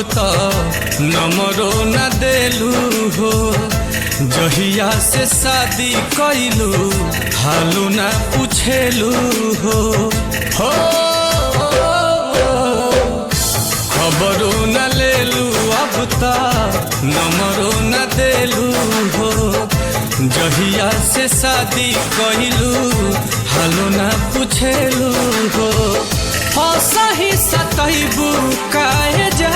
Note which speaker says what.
Speaker 1: तो नमरो न देलू हो। जहिया से शादी कैलू हालू न पूछेलू हो। खबरो न लेलू अब तो नमरो न देलू हो। जहिया से शादी कैलू हालू न पूछेलू हो। सही सतैबू काहे जा